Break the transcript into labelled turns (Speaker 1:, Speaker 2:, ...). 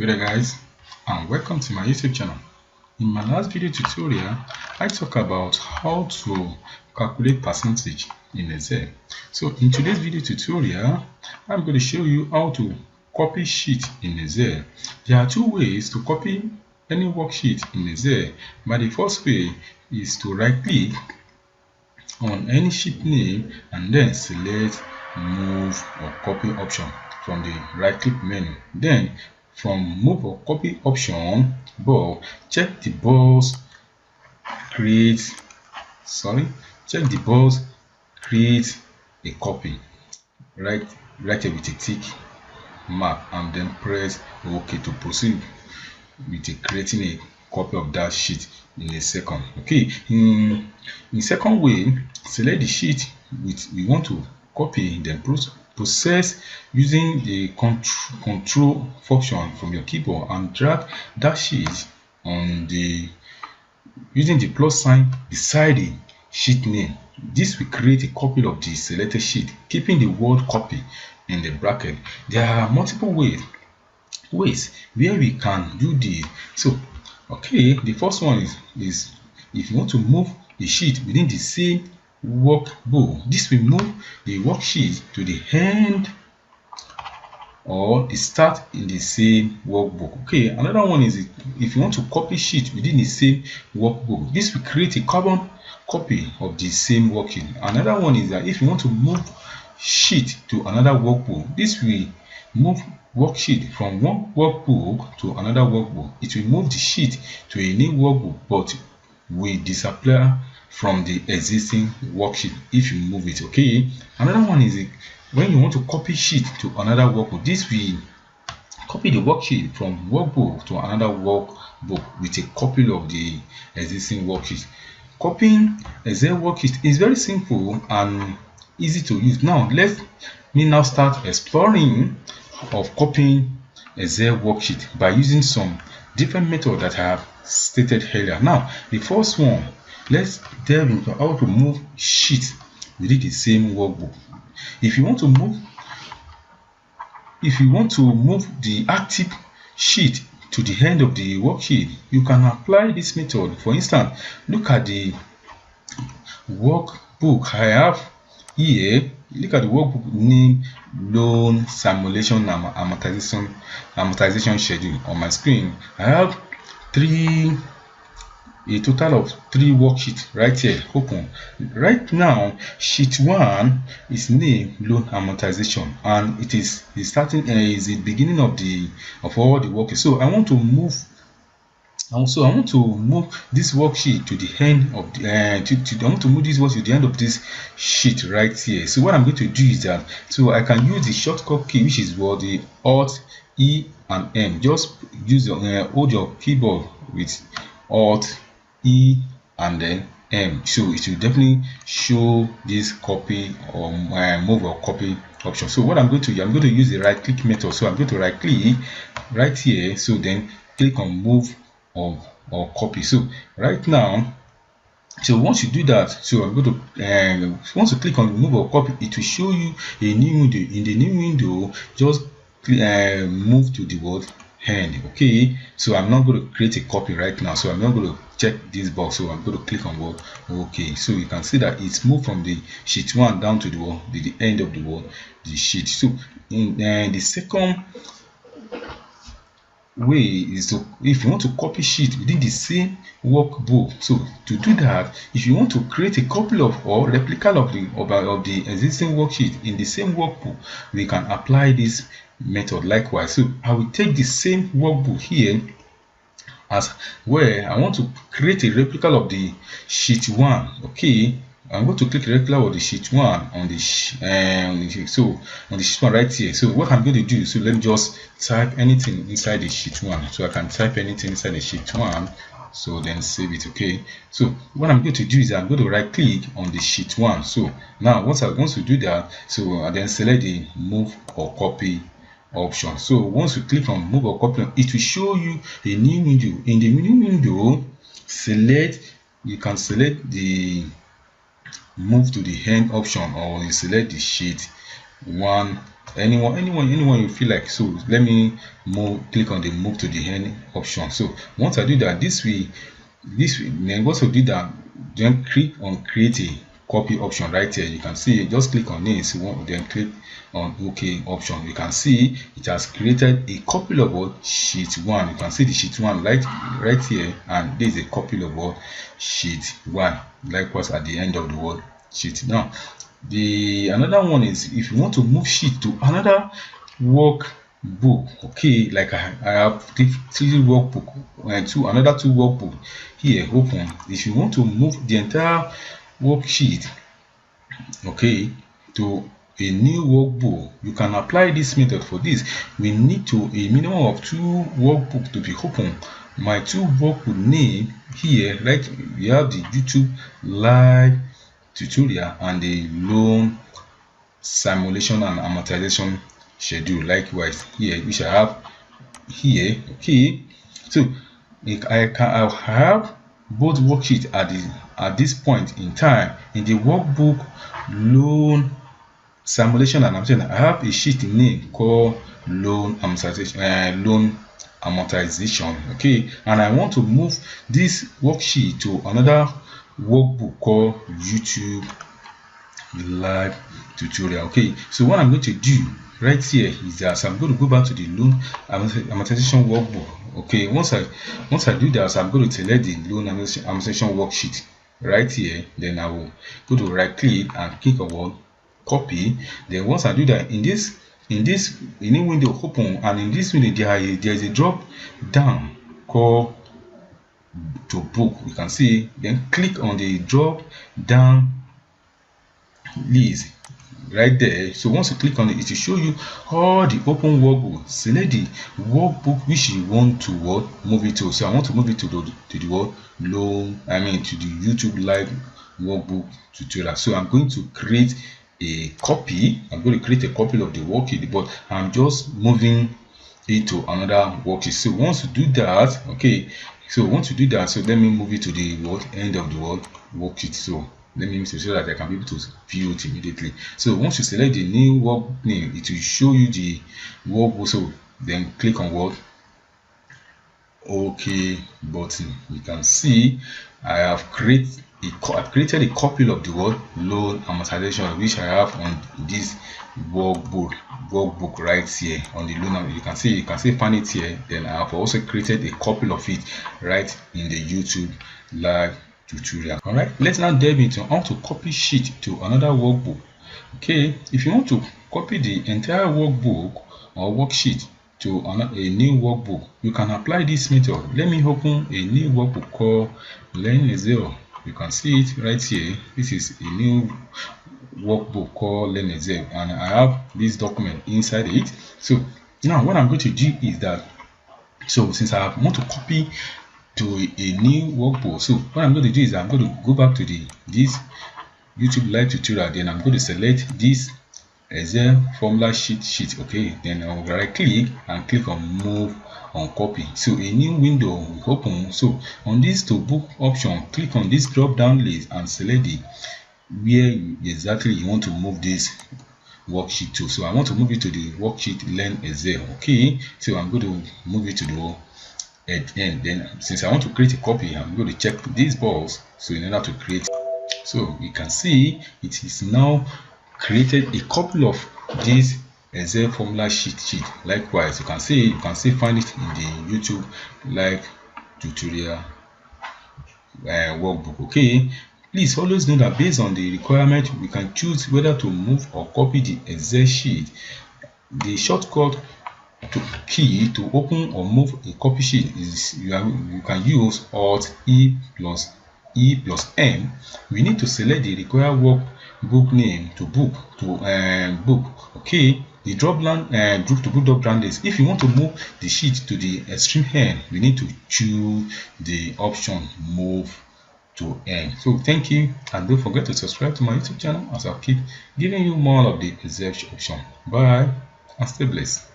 Speaker 1: Good day guys, and welcome to my YouTube channel. In my last video tutorial, I talked about how to calculate percentage in Excel. So in today's video tutorial, I'm going to show you how to copy sheet in Excel. There are two ways to copy any worksheet in Excel. But the first way is to right click on any sheet name and then select move or copy option from the right click menu. Then from move or copy option above, check the box create a copy right here with a tick mark, and then press OK to proceed with creating a copy of that sheet in a second. Okay, in second way, select the sheet we want to copy, then process using the control function from your keyboard and drag that sheet on using the plus sign beside the sheet name. This will create a copy of the selected sheet, keeping the word copy in the bracket. There are multiple ways where we can do this. So okay, the first one is if you want to move the sheet within the same workbook, this will move the worksheet to the end or the start in the same workbook. Okay, another one is if you want to copy sheet within the same workbook, this will create a carbon copy of the same worksheet. Another one is that if you want to move sheet to another workbook, this will move worksheet from one workbook to another workbook. It will move the sheet to a new workbook, but will disappear from the existing worksheet if you move it. Okay, another one is when you want to copy sheet to another workbook, this will copy the worksheet from workbook to another workbook with a copy of the existing worksheet. Copying Excel worksheet is very simple and easy to use. Now let me now start exploring of copying Excel worksheet by using some different methods that I have stated earlier. Now the first one, let's delve into how to move sheet within the same workbook. If you want to move the active sheet to the end of the worksheet, you can apply this method. For instance, look at the workbook I have here. Look at the workbook name loan simulation amortization schedule on my screen. I have a total of 3 worksheets right here open. Right now, sheet 1 is named loan amortization, and it is the starting is the beginning of all the worksheets. So I want to move this worksheet to the end of the I want to move this worksheet to the end of this sheet right here. So what I'm going to do is that, so I can use the shortcut key, which is the Alt, E and M. Just use hold your keyboard with Alt, E and then M. So it will definitely show this copy or move or copy option. So what I'm going to use the right click method. So I'm going to right click right here, so then click on move or copy. So right now, so once you do that, so I'm going to once you click on move or copy, it will show you a new window. In the new window, just move to the word hand. Okay, so I'm not going to create a copy right now, so I'm not going to check this box. So I'm going to click on word okay. So you can see that it's moved from the sheet 1 down to the end of the sheet. So in the second way is to, if you want to copy sheet within the same workbook, so to do that, if you want to create a copy of or replica of the existing worksheet in the same workbook, we can apply this method likewise. So I will take the same workbook here as where I want to create a replica of the sheet 1. Okay, I'm going to click replica of the sheet 1 on the sheet 1 right here. So what I'm going to do, so let me just type anything inside the sheet 1. So I can type anything inside the sheet 1, so then save it. Okay, so what I'm going to do is I'm going to right click on the sheet 1. So now once I want to do that, so I then select the move or copy option. So once you click on move or copy, it will show you a new window. In the new window, you can select the move to the end option, or you select the sheet 1 anyone you feel like. So let me click on the move to the end option. So once I do that, this will then once I do that, then click on create a copy option right here. You can see, just click on it. So then click on OK option. You can see it has created a copy of what sheet 1. You can see the sheet 1 right here, and this is a copy of what sheet 1. Likewise at the end of the word sheet. Now the another one is if you want to move sheet to another workbook. Okay, like I have three workbook and another two workbook here open. If you want to move the entire worksheet, okay, to a new workbook, you can apply this method. For this, we need to a minimum of 2 workbooks to be open. My 2 workbook name here, right? We have the YouTube live tutorial and the loan simulation and amortization schedule. Likewise here, which I have here. Okay, so I have both worksheets at this point in time. In the workbook loan simulation and amortization, I have a sheet name called loan amortization. Okay, and I want to move this worksheet to another workbook called YouTube live tutorial. Okay, so what I'm going to do right here is that, so I'm going to go back to the loan amortization workbook. Okay, once I do that, so I'm going to select the loan amortization worksheet right here. Then I will go to right click and click on copy. Then once I do that, in this window open, and in this window there is a drop down called to book. You can see, then click on the drop down list right there. So once you click on it, it will show you all the open workbook. Select the workbook which you want to move it to. So I want to move it to the to the YouTube live workbook tutorial. So I'm going to create a copy. I'm going to create a copy of the worksheet, but I'm just moving it to another worksheet. So once you do that, okay, so once you do that, so let me move it to the end of the worksheet. So let me so that I can be able to view it immediately. So once you select the new work name, it will show you the workbook. So then click on OK button. You can see I have created a copy of the loan amortization, which I have on this workbook right here on the loan. You can see find it here. Then I have also created a copy of it right in the YouTube live tutorial. All right, let's now delve into how to copy sheet to another workbook. Okay, if you want to copy the entire workbook or worksheet to a new workbook, you can apply this method. Let me open a new workbook called LearnexCel. You can see it right here. This is a new workbook called LearnexCel, and I have this document inside it. So now what I'm going to do is that, so since I want to copy to a new workbook, so what I'm going to do is I'm going to go back to this YouTube live tutorial. Then I'm going to select this Excel formula sheet. Okay, then I'll right click and click on move on copy. So a new window will open. So on this to book option, click on this drop down list and select where exactly you want to move this worksheet to. So I want to move it to the worksheet LearnexCel. Okay, so I'm going to move it to the end. Then since I want to create a copy, I'm going to check these balls. So in order to create, so you can see it is now created a couple of these Excel formula sheet. Likewise, you can find it in the YouTube live tutorial workbook. Okay, please always know that based on the requirement, we can choose whether to move or copy the Excel sheet. The shortcut key to open or move a copy sheet is you can use Alt E plus M. We need to select the required workbook name to book. Okay, the drop down list. If you want to move the sheet to the extreme end, we need to choose the option move to end. So thank you, and don't forget to subscribe to my YouTube channel as I keep giving you more of the Excel option. Bye and stay blessed.